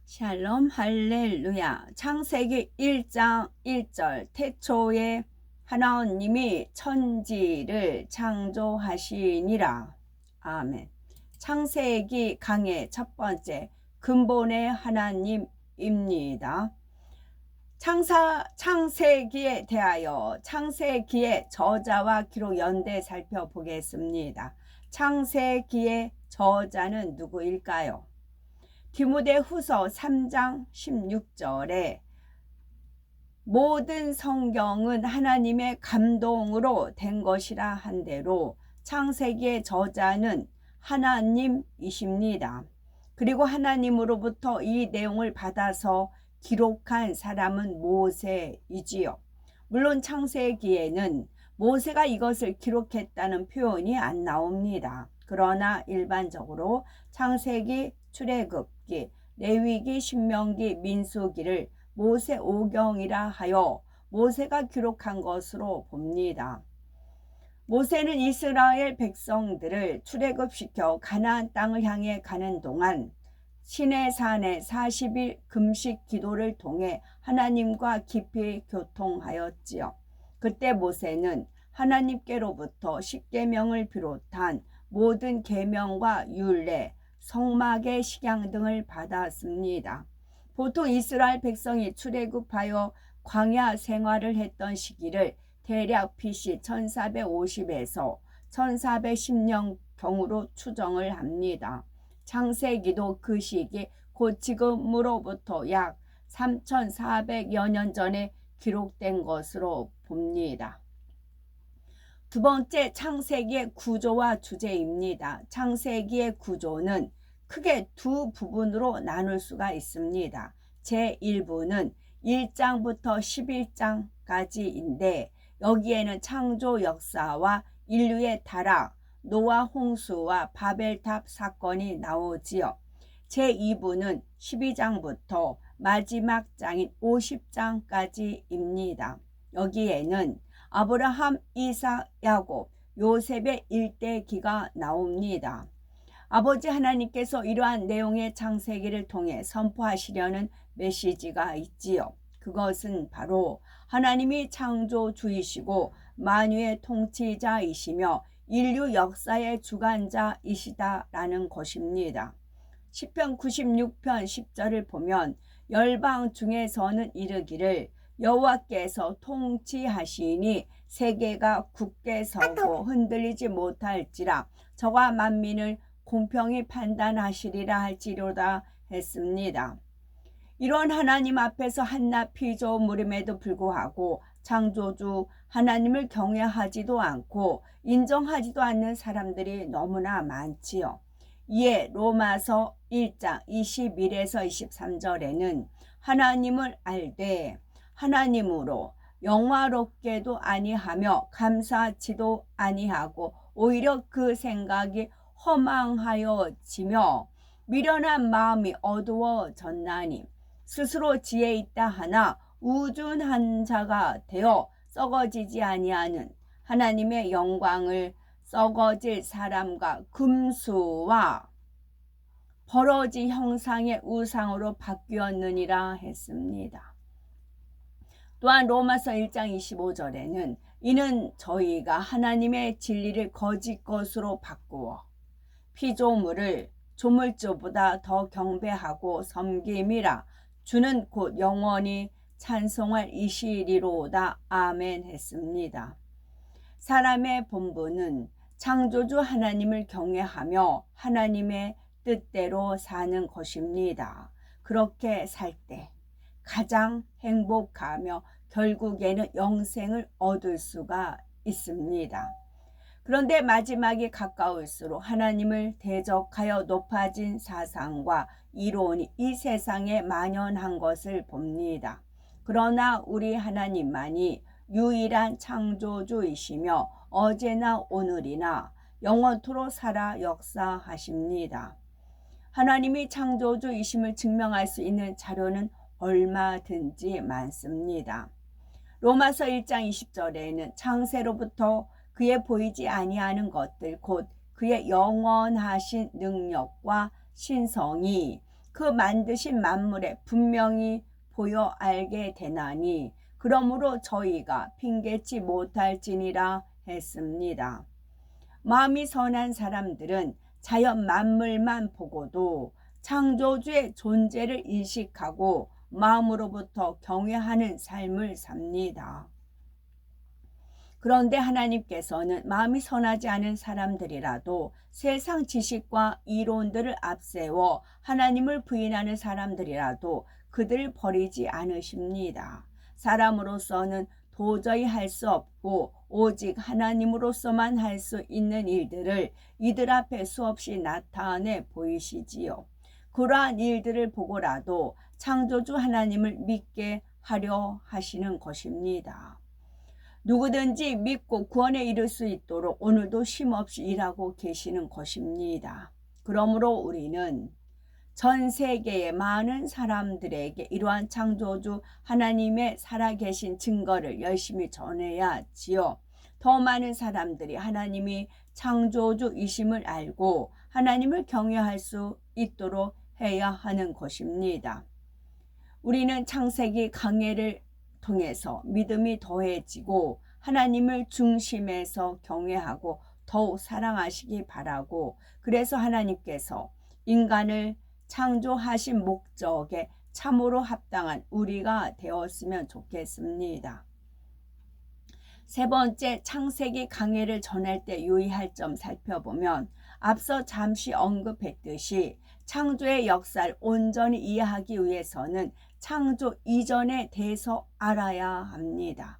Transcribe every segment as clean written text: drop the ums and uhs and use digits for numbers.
샬롬 할렐루야. 창세기 1장 1절 태초에 하나님이 천지를 창조하시니라. 아멘. 창세기 강의 첫 번째 근본의 하나님입니다. 창세기에 대하여 창세기의 저자와 기록 연대 살펴보겠습니다. 창세기의 저자는 누구일까요? 디모데후서 3장 16절에 모든 성경은 하나님의 감동으로 된 것이라 한 대로 창세기의 저자는 하나님이십니다. 그리고 하나님으로부터 이 내용을 받아서 기록한 사람은 모세이지요. 물론 창세기에는 모세가 이것을 기록했다는 표현이 안 나옵니다. 그러나 일반적으로 창세기, 출애굽기, 레위기, 신명기, 민수기를 모세오경이라 하여 모세가 기록한 것으로 봅니다. 모세는 이스라엘 백성들을 출애굽시켜 가나안 땅을 향해 가는 동안 시내산에 40일 금식 기도를 통해 하나님과 깊이 교통하였지요. 그때 모세는 하나님께로부터 십계명을 비롯한 모든 계명과 율례, 성막의 식양 등을 받았습니다. 보통 이스라엘 백성이 출애굽하여 광야 생활을 했던 시기를 대략 BC 1450에서 1410년경으로 추정을 합니다. 창세기도 그 시기 곧 지금으로부터 약 3400여 년 전에 기록된 것으로 봅니다. 두 번째, 창세기의 구조와 주제입니다. 창세기의 구조는 크게 두 부분으로 나눌 수가 있습니다. 제1부는 1장부터 11장까지인데 여기에는 창조 역사와 인류의 타락, 노아 홍수와 바벨탑 사건이 나오지요. 제2부는 12장부터 마지막 장인 50장까지입니다. 여기에는 아브라함, 이삭, 야곱, 요셉의 일대기가 나옵니다. 아버지 하나님께서 이러한 내용의 창세기를 통해 선포하시려는 메시지가 있지요. 그것은 바로 하나님이 창조주이시고 만유의 통치자이시며 인류 역사의 주관자이시다라는 것입니다. 시편 96편 10절을 보면 열방 중에서는 이르기를 여호와께서 통치하시니 세계가 굳게 서고 흔들리지 못할지라 저가 만민을 공평히 판단하시리라 할지로다 했습니다. 이런 하나님 앞에서 한낱 피조물임에도 불구하고 창조주 하나님을 경외하지도 않고 인정하지도 않는 사람들이 너무나 많지요. 이에 로마서 1장 21에서 23절에는 하나님을 알되 하나님으로 영화롭게도 아니하며 감사치도 아니하고 오히려 그 생각이 허망하여지며 미련한 마음이 어두워졌나니 스스로 지혜 있다 하나 우둔한 자가 되어 썩어지지 아니하는 하나님의 영광을 썩어질 사람과 금수와 버러지 형상의 우상으로 바뀌었느니라 했습니다. 또한 로마서 1장 25절에는 이는 저희가 하나님의 진리를 거짓 것으로 바꾸어 피조물을 조물주보다 더 경배하고 섬김이라 주는 곧 영원히 찬송할 이시리로다 아멘 했습니다. 사람의 본분은 창조주 하나님을 경외하며 하나님의 뜻대로 사는 것입니다. 그렇게 살 때 가장 행복하며 결국에는 영생을 얻을 수가 있습니다. 그런데 마지막이 가까울수록 하나님을 대적하여 높아진 사상과 이론이 이 세상에 만연한 것을 봅니다. 그러나 우리 하나님만이 유일한 창조주이시며 어제나 오늘이나 영원토록 살아 역사하십니다. 하나님이 창조주이심을 증명할 수 있는 자료는 얼마든지 많습니다. 로마서 1장 20절에는 창세로부터 그의 보이지 아니하는 것들 곧 그의 영원하신 능력과 신성이 그 만드신 만물에 분명히 보여 알게 되나니 그러므로 저희가 핑계치 못할지니라 했습니다. 마음이 선한 사람들은 자연 만물만 보고도 창조주의 존재를 인식하고 마음으로부터 경외하는 삶을 삽니다. 그런데 하나님께서는 마음이 선하지 않은 사람들이라도 세상 지식과 이론들을 앞세워 하나님을 부인하는 사람들이라도 그들을 버리지 않으십니다. 사람으로서는 도저히 할 수 없고 오직 하나님으로서만 할 수 있는 일들을 이들 앞에 수없이 나타내 보이시지요. 그러한 일들을 보고라도 창조주 하나님을 믿게 하려 하시는 것입니다. 누구든지 믿고 구원에 이를 수 있도록 오늘도 쉼없이 일하고 계시는 것입니다. 그러므로 우리는 전 세계의 많은 사람들에게 이러한 창조주 하나님의 살아계신 증거를 열심히 전해야 하지요. 더 많은 사람들이 하나님이 창조주이심을 알고 하나님을 경외할 수 있도록 해야 하는 것입니다. 우리는 창세기 강해를 통해서 믿음이 더해지고 하나님을 중심에서 경외하고 더욱 사랑하시기 바라고, 그래서 하나님께서 인간을 창조하신 목적에 참으로 합당한 우리가 되었으면 좋겠습니다. 세 번째, 창세기 강해를 전할 때 유의할 점 살펴보면 앞서 잠시 언급했듯이 창조의 역사를 온전히 이해하기 위해서는 창조 이전에 대해서 알아야 합니다.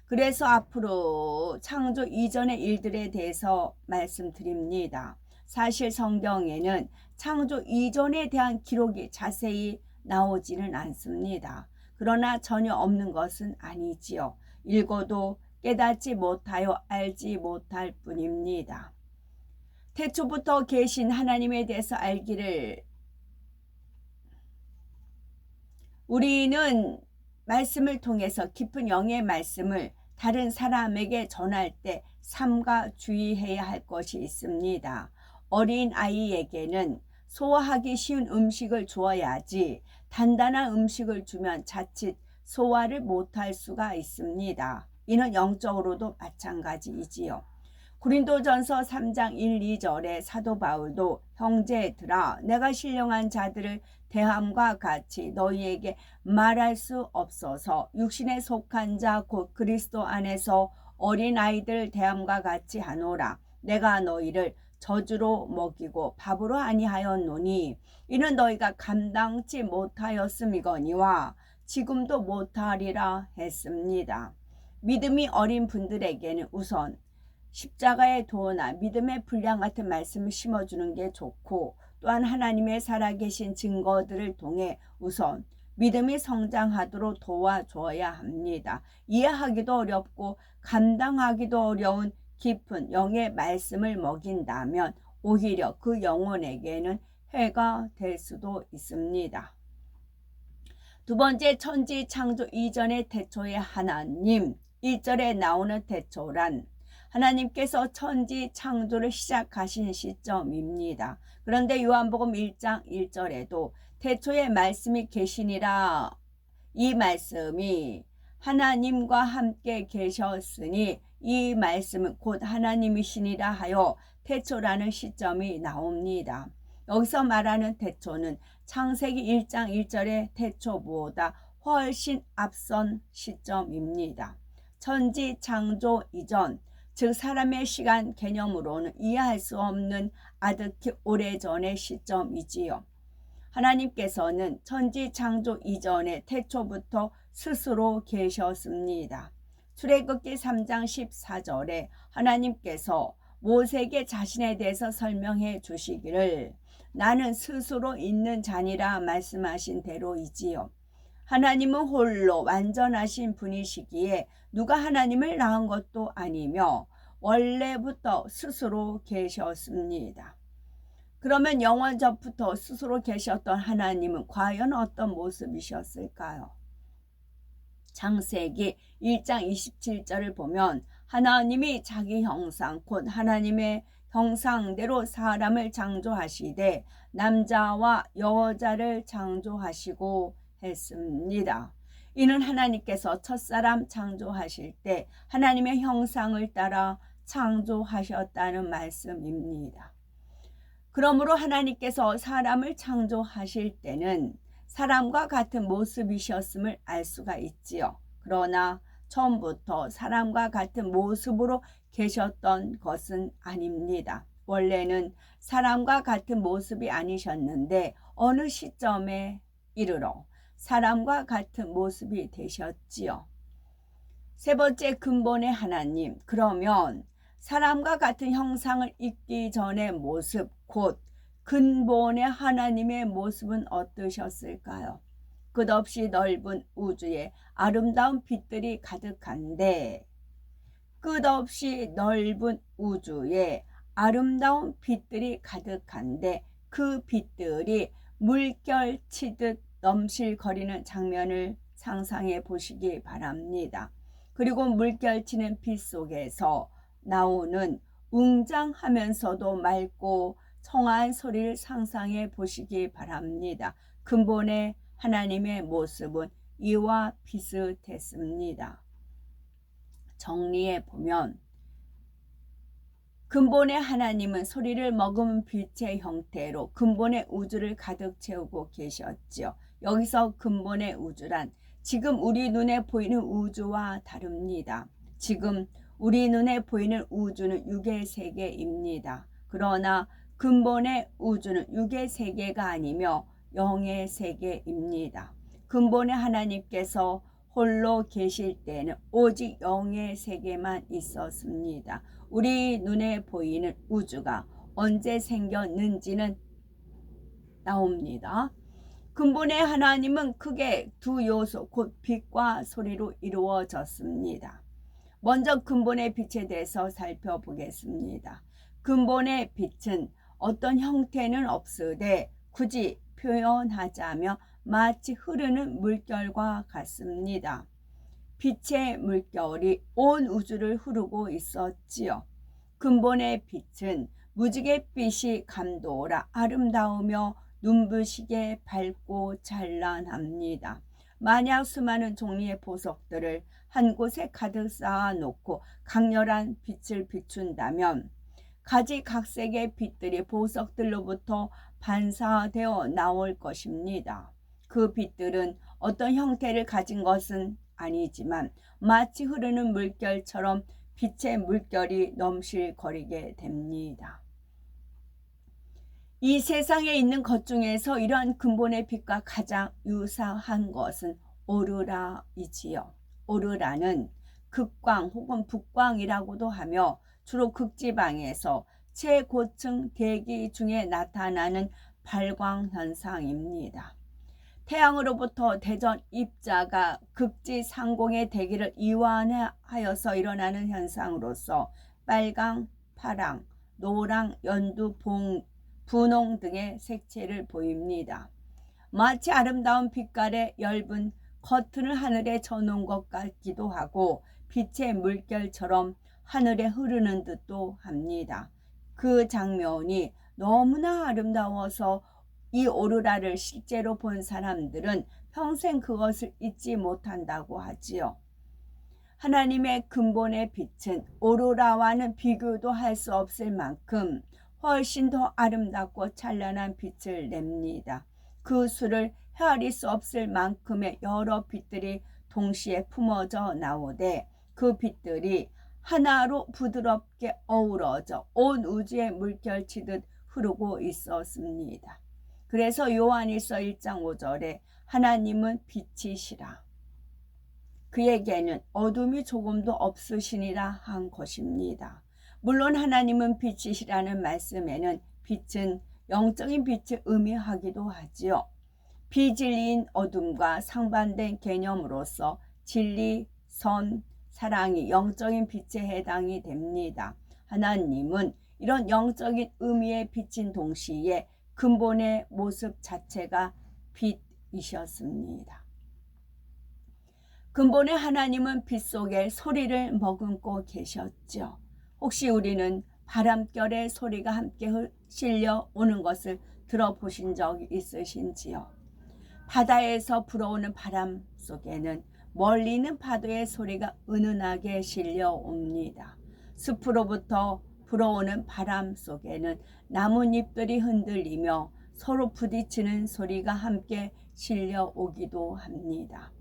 그래서 앞으로 창조 이전의 일들에 대해서 말씀드립니다. 사실 성경에는 창조 이전에 대한 기록이 자세히 나오지는 않습니다. 그러나 전혀 없는 것은 아니지요. 읽어도 깨닫지 못하여 알지 못할 뿐입니다. 태초부터 계신 하나님에 대해서 알기를 우리는 말씀을 통해서 깊은 영의 말씀을 다른 사람에게 전할 때 삼가 주의해야 할 것이 있습니다. 어린 아이에게는 소화하기 쉬운 음식을 주어야지 단단한 음식을 주면 자칫 소화를 못할 수가 있습니다. 이는 영적으로도 마찬가지이지요. 고린도전서 3장 1, 2절에 사도 바울도 형제들아 내가 신령한 자들을 대함과 같이 너희에게 말할 수 없어서 육신에 속한 자 곧 그리스도 안에서 어린아이들 대함과 같이 하노라. 내가 너희를 저주로 먹이고 밥으로 아니하였노니 이는 너희가 감당치 못하였음이거니와 지금도 못하리라 했습니다. 믿음이 어린 분들에게는 우선 십자가의 도나 믿음의 분량 같은 말씀을 심어주는 게 좋고, 또한 하나님의 살아계신 증거들을 통해 우선 믿음이 성장하도록 도와줘야 합니다. 이해하기도 어렵고 감당하기도 어려운 깊은 영의 말씀을 먹인다면 오히려 그 영혼에게는 해가 될 수도 있습니다. 두 번째, 천지 창조 이전의 태초의 하나님. 1절에 나오는 태초란 하나님께서 천지 창조를 시작하신 시점입니다. 그런데 요한복음 1장 1절에도 태초에 말씀이 계시니라, 이 말씀이 하나님과 함께 계셨으니 이 말씀은 곧 하나님이시니라 하여 태초라는 시점이 나옵니다. 여기서 말하는 태초는 창세기 1장 1절의 태초보다 훨씬 앞선 시점입니다. 천지 창조 이전, 즉 사람의 시간 개념으로는 이해할 수 없는 아득히 오래전의 시점이지요. 하나님께서는 천지 창조 이전의 태초부터 스스로 계셨습니다. 출애굽기 3장 14절에 하나님께서 모세에게 자신에 대해서 설명해 주시기를 나는 스스로 있는 자니라 말씀하신 대로이지요. 하나님은 홀로 완전하신 분이시기에 누가 하나님을 낳은 것도 아니며 원래부터 스스로 계셨습니다. 그러면 영원 전부터 스스로 계셨던 하나님은 과연 어떤 모습이셨을까요? 창세기 1장 27절을 보면 하나님이 자기 형상 곧 하나님의 형상대로 사람을 창조하시되 남자와 여자를 창조하시고 했습니다. 이는 하나님께서 첫사람 창조하실 때 하나님의 형상을 따라 창조하셨다는 말씀입니다. 그러므로 하나님께서 사람을 창조하실 때는 사람과 같은 모습이셨음을 알 수가 있지요. 그러나 처음부터 사람과 같은 모습으로 계셨던 것은 아닙니다. 원래는 사람과 같은 모습이 아니셨는데 어느 시점에 이르러 사람과 같은 모습이 되셨지요. 세 번째, 근본의 하나님. 그러면 사람과 같은 형상을 입기 전의 모습, 곧 근본의 하나님의 모습은 어떠셨을까요? 끝없이 넓은 우주에 아름다운 빛들이 가득한데, 끝없이 넓은 우주에 아름다운 빛들이 가득한데 그 빛들이 물결치듯 넘실거리는 장면을 상상해 보시기 바랍니다. 그리고 물결치는 빛 속에서 나오는 웅장하면서도 맑고 청아한 소리를 상상해 보시기 바랍니다. 근본의 하나님의 모습은 이와 비슷했습니다. 정리해 보면 근본의 하나님은 소리를 머금은 빛의 형태로 근본의 우주를 가득 채우고 계셨지요. 여기서 근본의 우주란 지금 우리 눈에 보이는 우주와 다릅니다. 지금 우리 눈에 보이는 우주는 육의 세계입니다. 그러나 근본의 우주는 육의 세계가 아니며 영의 세계입니다. 근본의 하나님께서 홀로 계실 때는 오직 영의 세계만 있었습니다. 우리 눈에 보이는 우주가 언제 생겼는지는 나옵니다. 근본의 하나님은 크게 두 요소, 곧 빛과 소리로 이루어졌습니다. 먼저 근본의 빛에 대해서 살펴보겠습니다. 근본의 빛은 어떤 형태는 없으되 굳이 표현하자면 마치 흐르는 물결과 같습니다. 빛의 물결이 온 우주를 흐르고 있었지요. 근본의 빛은 무지갯빛이 감도라 아름다우며 눈부시게 밝고 찬란합니다. 만약 수많은 종류의 보석들을 한 곳에 가득 쌓아놓고 강렬한 빛을 비춘다면 가지각색의 빛들이 보석들로부터 반사되어 나올 것입니다. 그 빛들은 어떤 형태를 가진 것은 아니지만 마치 흐르는 물결처럼 빛의 물결이 넘실거리게 됩니다. 이 세상에 있는 것 중에서 이러한 근본의 빛과 가장 유사한 것은 오로라이지요. 오로라는 극광 혹은 북광이라고도 하며 주로 극지방에서 최고층 대기 중에 나타나는 발광 현상입니다. 태양으로부터 대전 입자가 극지 상공의 대기를 이완하여서 일어나는 현상으로서 빨강, 파랑, 노랑, 연두, 분홍 등의 색채를 보입니다. 마치 아름다운 빛깔의 엷은 커튼을 하늘에 쳐놓은 것 같기도 하고 빛의 물결처럼 하늘에 흐르는 듯도 합니다. 그 장면이 너무나 아름다워서 이 오로라를 실제로 본 사람들은 평생 그것을 잊지 못한다고 하지요. 하나님의 근본의 빛은 오로라와는 비교도 할 수 없을 만큼 훨씬 더 아름답고 찬란한 빛을 냅니다. 그 수를 헤아릴 수 없을 만큼의 여러 빛들이 동시에 품어져 나오되 그 빛들이 하나로 부드럽게 어우러져 온 우주에 물결치듯 흐르고 있었습니다. 그래서 요한일서 1장 5절에 하나님은 빛이시라. 그에게는 어둠이 조금도 없으시니라 한 것입니다. 물론 하나님은 빛이시라는 말씀에는 빛은 영적인 빛을 의미하기도 하지요. 비진리인 어둠과 상반된 개념으로서 진리, 선, 사랑이 영적인 빛에 해당이 됩니다. 하나님은 이런 영적인 의미의 빛인 동시에 근본의 모습 자체가 빛이셨습니다. 근본의 하나님은 빛 속에 소리를 머금고 계셨죠. 혹시 우리는 바람결에 소리가 함께 실려 오는 것을 들어보신 적 있으신지요? 바다에서 불어오는 바람 속에는 멀리 있는 파도의 소리가 은은하게 실려옵니다. 숲으로부터 불어오는 바람 속에는 나뭇잎들이 흔들리며 서로 부딪히는 소리가 함께 실려오기도 합니다.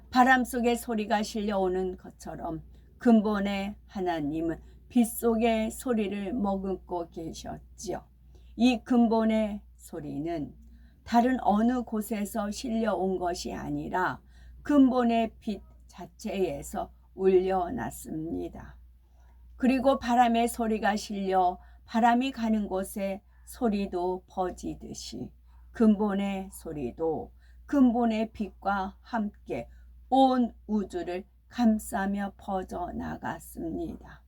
바람 속에 소리가 실려오는 것처럼 근본의 하나님은 빛 속의 소리를 머금고 계셨지요. 이 근본의 소리는 다른 어느 곳에서 실려온 것이 아니라 근본의 빛 자체에서 울려났습니다. 그리고 바람의 소리가 실려 바람이 가는 곳에 소리도 퍼지듯이 근본의 소리도 근본의 빛과 함께 온 우주를 감싸며 퍼져나갔습니다.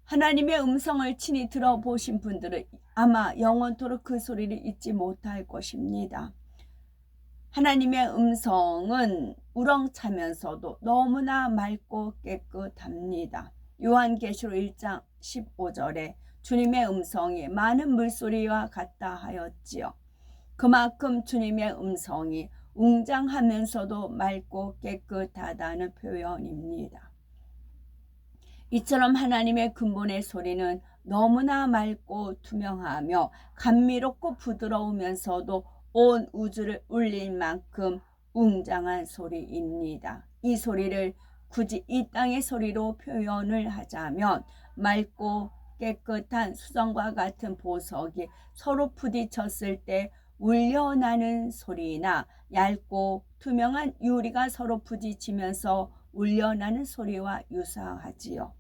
하나님의 음성을 친히 들어보신 분들은 아마 영원토록 그 소리를 잊지 못할 것입니다. 하나님의 음성은 우렁차면서도 너무나 맑고 깨끗합니다. 요한계시록 1장 15절에 주님의 음성이 많은 물소리와 같다 하였지요. 그만큼 주님의 음성이 웅장하면서도 맑고 깨끗하다는 표현입니다. 이처럼 하나님의 근본의 소리는 너무나 맑고 투명하며 감미롭고 부드러우면서도 온 우주를 울릴 만큼 웅장한 소리입니다. 이 소리를 굳이 이 땅의 소리로 표현을 하자면 맑고 깨끗한 수정과 같은 보석이 서로 부딪혔을 때 울려나는 소리나 얇고 투명한 유리가 서로 부딪히면서 울려나는 소리와 유사하지요.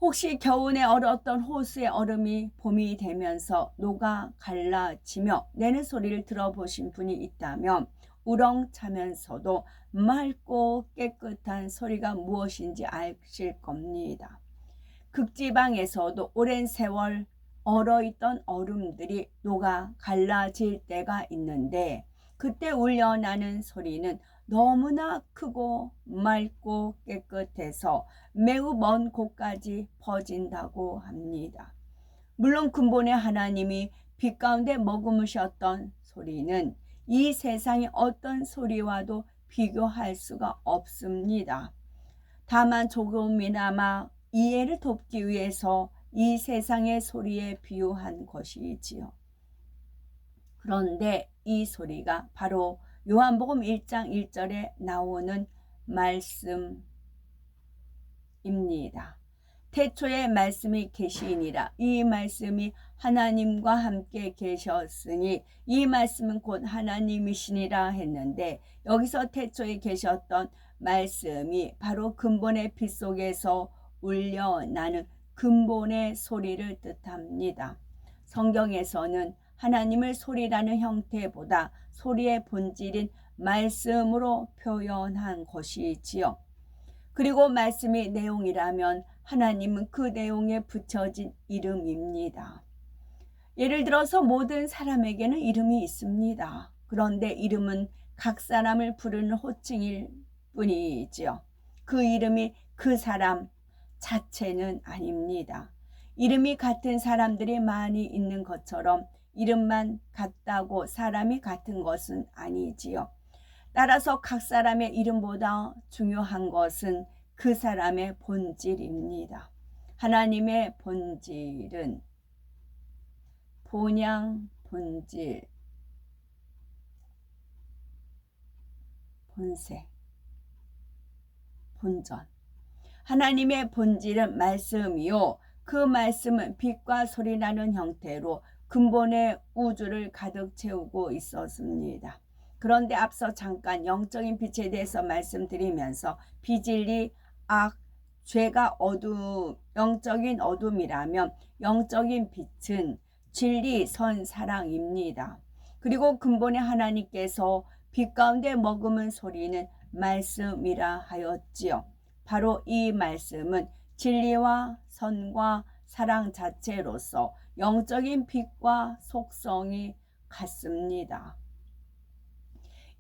혹시 겨우내 얼었던 호수의 얼음이 봄이 되면서 녹아 갈라지며 내는 소리를 들어보신 분이 있다면 우렁차면서도 맑고 깨끗한 소리가 무엇인지 아실 겁니다. 극지방에서도 오랜 세월 얼어있던 얼음들이 녹아 갈라질 때가 있는데 그때 울려나는 소리는 너무나 크고 맑고 깨끗해서 매우 먼 곳까지 퍼진다고 합니다. 물론 근본의 하나님이 빛 가운데 머금으셨던 소리는 이 세상의 어떤 소리와도 비교할 수가 없습니다. 다만 조금이나마 이해를 돕기 위해서 이 세상의 소리에 비유한 것이지요. 그런데 이 소리가 바로 요한복음 1장 1절에 나오는 말씀입니다. 태초에 말씀이 계시니라. 이 말씀이 하나님과 함께 계셨으니 이 말씀은 곧 하나님이시니라 했는데 여기서 태초에 계셨던 말씀이 바로 근본의 빛 속에서 울려나는 근본의 소리를 뜻합니다. 성경에서는 하나님을 소리라는 형태보다 소리의 본질인 말씀으로 표현한 것이지요. 그리고 말씀이 내용이라면 하나님은 그 내용에 붙여진 이름입니다. 예를 들어서 모든 사람에게는 이름이 있습니다. 그런데 이름은 각 사람을 부르는 호칭일 뿐이지요. 그 이름이 그 사람 자체는 아닙니다. 이름이 같은 사람들이 많이 있는 것처럼 이름만 같다고 사람이 같은 것은 아니지요. 따라서 각 사람의 이름보다 중요한 것은 그 사람의 본질입니다. 하나님의 본질은 본향, 본질, 본색, 본전. 하나님의 본질은 말씀이요. 그 말씀은 빛과 소리나는 형태로 근본의 우주를 가득 채우고 있었습니다. 그런데 앞서 잠깐 영적인 빛에 대해서 말씀드리면서 비진리, 악, 죄가 영적인 어둠이라면 영적인 빛은 진리, 선, 사랑입니다. 그리고 근본의 하나님께서 빛 가운데 머금은 소리는 말씀이라 하였지요. 바로 이 말씀은 진리와 선과 사랑 자체로서 영적인 빛과 속성이 같습니다.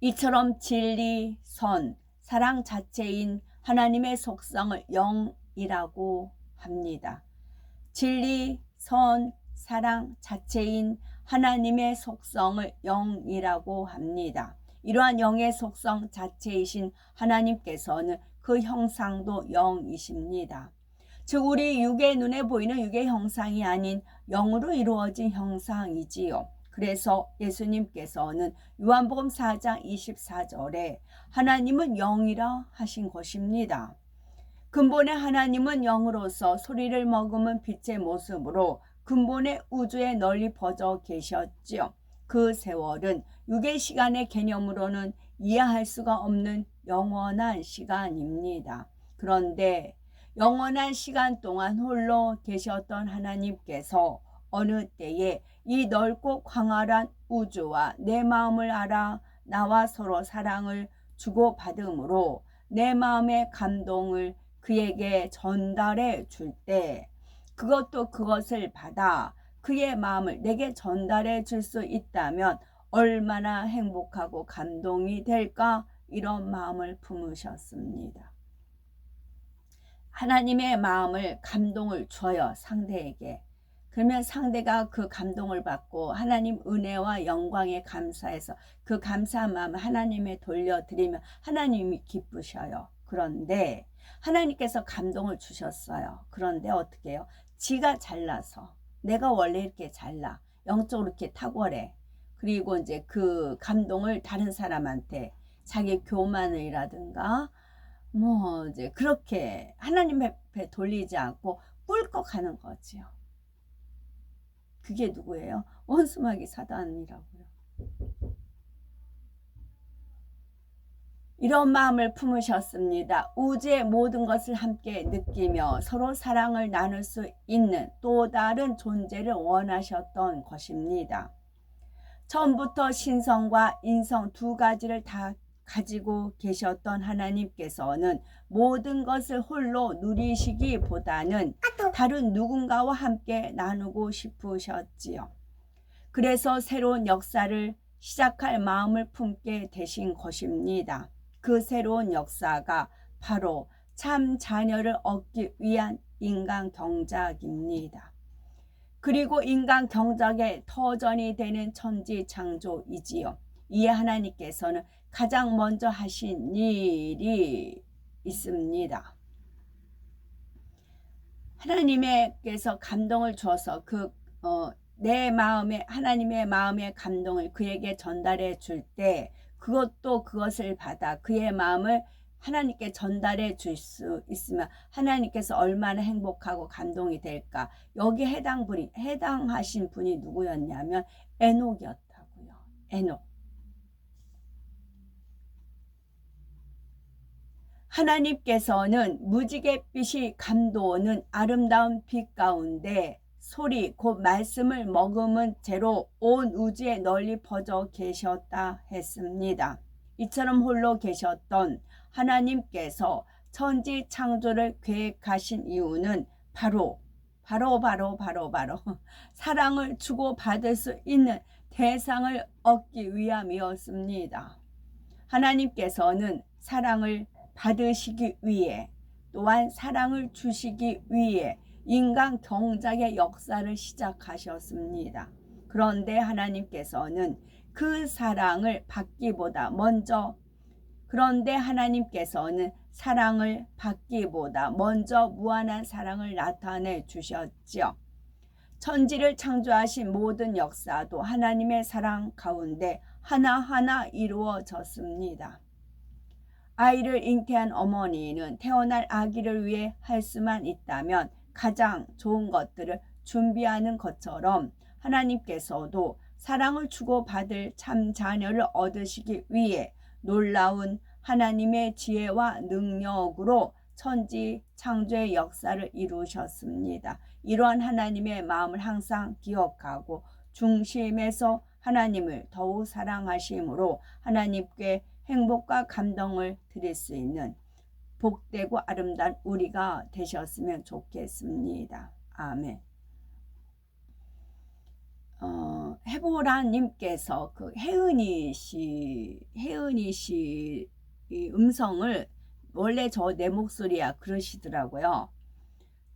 이처럼 진리, 선, 사랑 자체인 하나님의 속성을 영이라고 합니다. 진리, 선, 사랑 자체인 하나님의 속성을 영이라고 합니다. 이러한 영의 속성 자체이신 하나님께서는 그 형상도 영이십니다. 즉 우리 육의 눈에 보이는 육의 형상이 아닌 영으로 이루어진 형상이지요. 그래서 예수님께서는 요한복음 4장 24절에 하나님은 영이라 하신 것입니다. 근본의 하나님은 영으로서 소리를 머금은 빛의 모습으로 근본의 우주에 널리 퍼져 계셨지요. 그 세월은 육의 시간의 개념으로는 이해할 수가 없는 영원한 시간입니다. 그런데 영원한 시간 동안 홀로 계셨던 하나님께서 어느 때에 이 넓고 광활한 우주와 내 마음을 알아 나와 서로 사랑을 주고받음으로 내 마음의 감동을 그에게 전달해 줄 때 그것도 그것을 받아 그의 마음을 내게 전달해 줄 수 있다면 얼마나 행복하고 감동이 될까, 이런 마음을 품으셨습니다. 하나님의 마음을 감동을 줘요, 상대에게. 그러면 상대가 그 감동을 받고 하나님 은혜와 영광에 감사해서 그 감사한 마음을 하나님에 돌려드리면 하나님이 기쁘셔요. 그런데 하나님께서 감동을 주셨어요. 그런데 어떻게 해요? 지가 잘나서, 내가 원래 이렇게 잘나, 영적으로 이렇게 탁월해. 그리고 이제 그 감동을 다른 사람한테 자기 교만이라든가 뭐 이제 그렇게 하나님 앞에 돌리지 않고 꿀꺽하는 거지요. 그게 누구예요? 원수마귀 사단이라고요. 이런 마음을 품으셨습니다. 우주의 모든 것을 함께 느끼며 서로 사랑을 나눌 수 있는 또 다른 존재를 원하셨던 것입니다. 처음부터 신성과 인성 두 가지를 다 가지고 계셨던 하나님께서는 모든 것을 홀로 누리시기보다는 다른 누군가와 함께 나누고 싶으셨지요. 그래서 새로운 역사를 시작할 마음을 품게 되신 것입니다. 그 새로운 역사가 바로 참 자녀를 얻기 위한 인간 경작입니다. 그리고 인간 경작의 터전이 되는 천지 창조이지요. 이에 하나님께서는 가장 먼저 하신 일이 있습니다. 하나님께서 감동을 줘서 내 마음에, 하나님의 마음의 감동을 그에게 전달해 줄 때 그것도 그것을 받아 그의 마음을 하나님께 전달해 줄 수 있으면 하나님께서 얼마나 행복하고 감동이 될까. 여기 해당하신 분이 누구였냐면 에녹이었다고요. 에녹. 하나님께서는 무지갯빛이 감도는 아름다운 빛 가운데 소리 곧 말씀을 머금은 채로 온 우주에 널리 퍼져 계셨다 했습니다. 이처럼 홀로 계셨던 하나님께서 천지 창조를 계획하신 이유는 바로 사랑을 주고받을 수 있는 대상을 얻기 위함이었습니다. 하나님께서는 사랑을 받으시기 위해 또한 사랑을 주시기 위해 인간 경작의 역사를 시작하셨습니다. 그런데 하나님께서는 그 사랑을 받기보다 먼저 무한한 사랑을 나타내 주셨지요. 천지를 창조하신 모든 역사도 하나님의 사랑 가운데 하나하나 이루어졌습니다. 아이를 잉태한 어머니는 태어날 아기를 위해 할 수만 있다면 가장 좋은 것들을 준비하는 것처럼 하나님께서도 사랑을 주고받을 참 자녀를 얻으시기 위해 놀라운 하나님의 지혜와 능력으로 천지 창조의 역사를 이루셨습니다. 이러한 하나님의 마음을 항상 기억하고 중심에서 하나님을 더욱 사랑하심으로 하나님께 행복과 감동을 드릴 수 있는 복되고 아름다운 우리가 되셨으면 좋겠습니다. 아멘. 해보라님께서 그 혜은이 씨 음성을 원래 내 목소리야 그러시더라고요.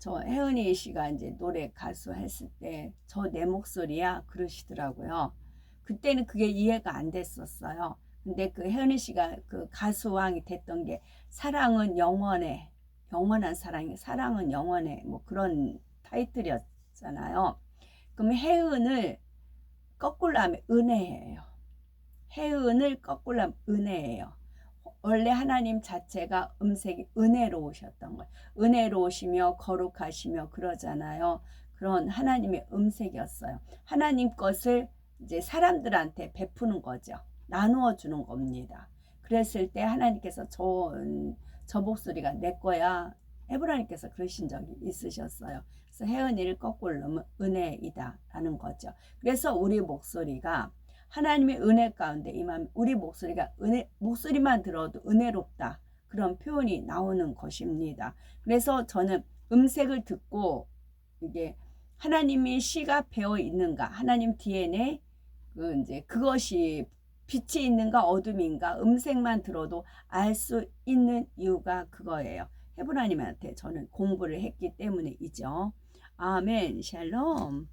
저 혜은이 씨가 이제 노래 가수 했을 때 저 내 목소리야 그러시더라고요. 그때는 그게 이해가 안 됐었어요. 근데 그 혜은이 씨가 그 가수왕이 됐던 게 사랑은 영원해, 영원한 사랑이, 사랑은 영원해, 뭐 그런 타이틀이었잖아요. 그럼 혜은을 거꾸로 하면 은혜예요. 혜은을 거꾸로 하면 은혜예요. 원래 하나님 자체가 음색이 은혜로우셨던 거예요. 은혜로우시며 거룩하시며 그러잖아요. 그런 하나님의 음색이었어요. 하나님 것을 이제 사람들한테 베푸는 거죠. 나누어 주는 겁니다. 그랬을 때 하나님께서 저 목소리가 내 거야. 에브라님께서 그러신 적이 있으셨어요. 그래서 혜은이를 거꾸로 넣으면 은혜이다 라는 거죠. 그래서 우리 목소리가 하나님의 은혜 가운데 임하면 우리 목소리가 목소리만 들어도 은혜롭다. 그런 표현이 나오는 것입니다. 그래서 저는 음색을 듣고 이게 하나님이 씨가 배어 있는가, 하나님 DNA 이제 그것이 빛이 있는가 어둠인가 음색만 들어도 알 수 있는 이유가 그거예요. 헤브라님한테 저는 공부를 했기 때문이죠. 아멘, 샬롬.